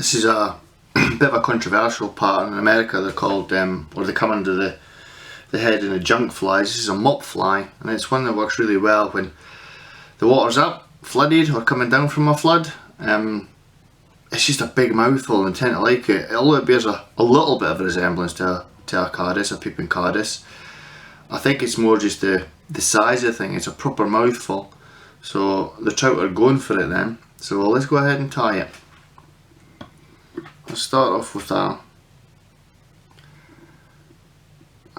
This is a bit of a controversial pattern. In America they're called, or they come under the head in the junk flies. This is a mop fly, and it's one that works really well when the water's up, flooded, or coming down from a flood. It's just a big mouthful and I tend to like it. Although it bears a little bit of a resemblance to a caddis, a peeping caddis. I think it's more just the size of the thing. It's a proper mouthful. So the trout are going for it then. So let's go ahead and tie it. I'll start off with a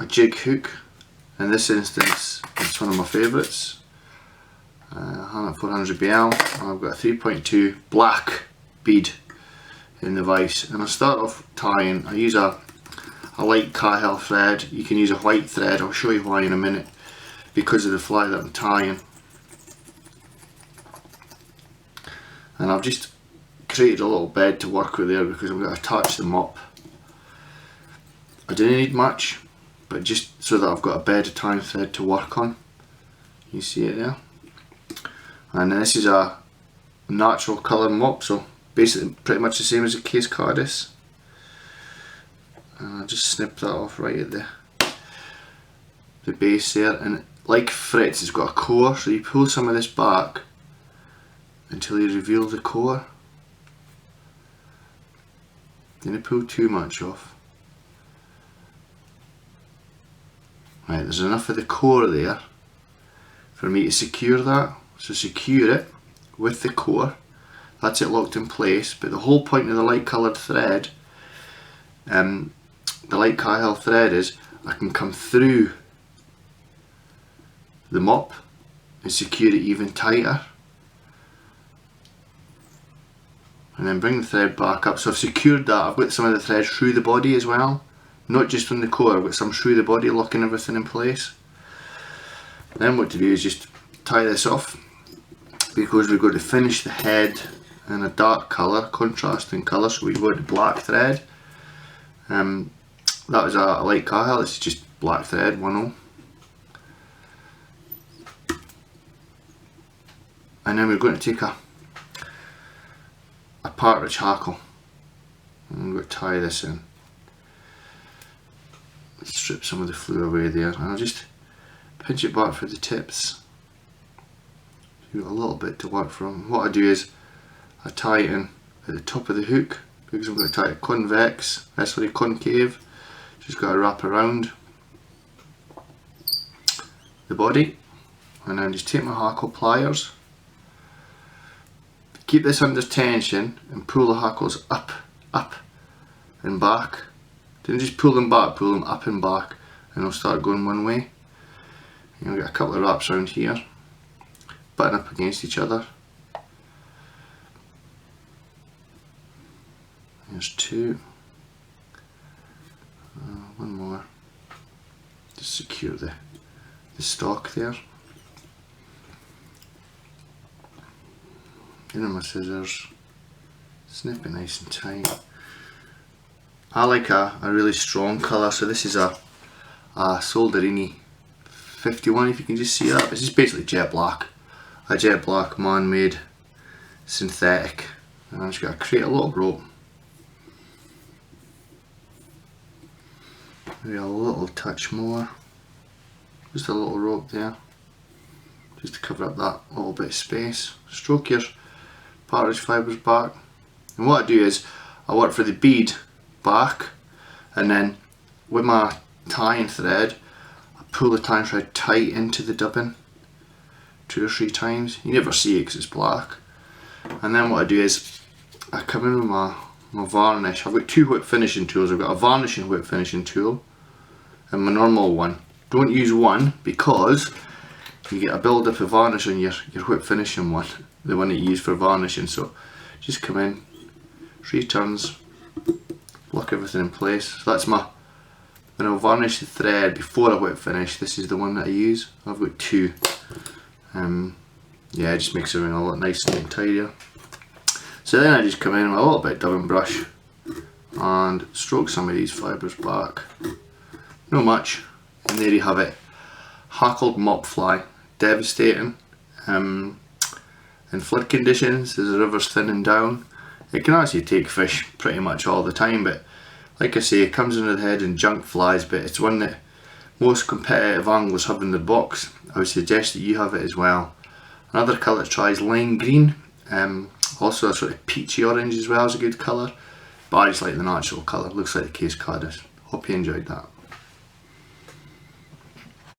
jig hook. In this instance, it's one of my favourites. 400BL, and I've got a 3.2 black bead in the vise, and I'll start off tying. I use a light Cahill thread. You can use a white thread, I'll show you why in a minute, because of the fly that I'm tying. And I've just created a little bed to work with there because I'm going to attach them up. I didn't need much, but just so that I've got a bed of tying thread to work on. You see it there? And this is a natural colour mop, so basically pretty much the same as a case caddis. And I'll just snip that off right at the base there. And like Fritz, it's got a core, so you pull some of this back until you reveal the core. Don't pull too much off. Right, there's enough of the core there for me to secure that. So secure it with the core. That's it locked in place. But the whole point of the light coloured thread, the light Cahill thread, is I can come through the mop and secure it even tighter. And then bring the thread back up. So I've secured that. I've got some of the thread through the body as well. Not just on the core, I've got some through the body, locking everything in place. Then what to do is just tie this off, because we're going to finish the head in a dark colour, contrasting colour, so we've got the black thread. That was a light Cahill, this is just black thread, 1/0. And then we're going to take a partridge hackle, and I'm going to tie this in. Strip some of the fluid away there, and I'll just pinch it back for the tips. You've got a little bit to work from. What I do is I tie it in at the top of the hook, because I'm going to tie it convex, concave. Just got to wrap around the body, and then just take my hackle pliers. Keep this under tension and pull the hackles up and back. Don't just pull them back, pull them up and back, and they'll start going one way. You'll get a couple of wraps around here, button up against each other. There's two. One more. Just secure the stalk there. In my scissors, snip it nice and tight. I like a really strong colour, so this is a Solderini 51, if you can just see that. This is basically jet black. A jet black man-made synthetic. And I'm just going to create a little rope. Maybe a little touch more. Just a little rope there. Just to cover up that little bit of space. Stroke your partridge fibres back. And what I do is I work for the bead back, and then with my tying thread I pull the tying thread tight into the dubbing 2 or 3 times. You never see it because it's black. And then what I do is I come in with my varnish. I've got 2 whip finishing tools. I've got a varnishing whip finishing tool and my normal one. Don't use one because you get a build up of varnish on your whip finishing one, the one that you use for varnishing. So just come in, 3 turns, lock everything in place. So that's when I'll varnish the thread before I whip finish. This is the one that I use. I've got 2. Yeah, it just makes everything a lot nicer and tidier. So then I just come in with a little bit of dubbing brush and stroke some of these fibres back. Not much, and there you have it. Hackled mop fly, devastating. In flood conditions, as the river's thinning down, It can actually take fish pretty much all the time, but like I say, it comes under the head in junk flies, but it's one that most competitive anglers have in their box. I would suggest that you have it as well. Another colour to try is lime green. Also a sort of peachy orange as well is a good colour, but I just like the natural colour. Looks like the case caddis. Hope you enjoyed that.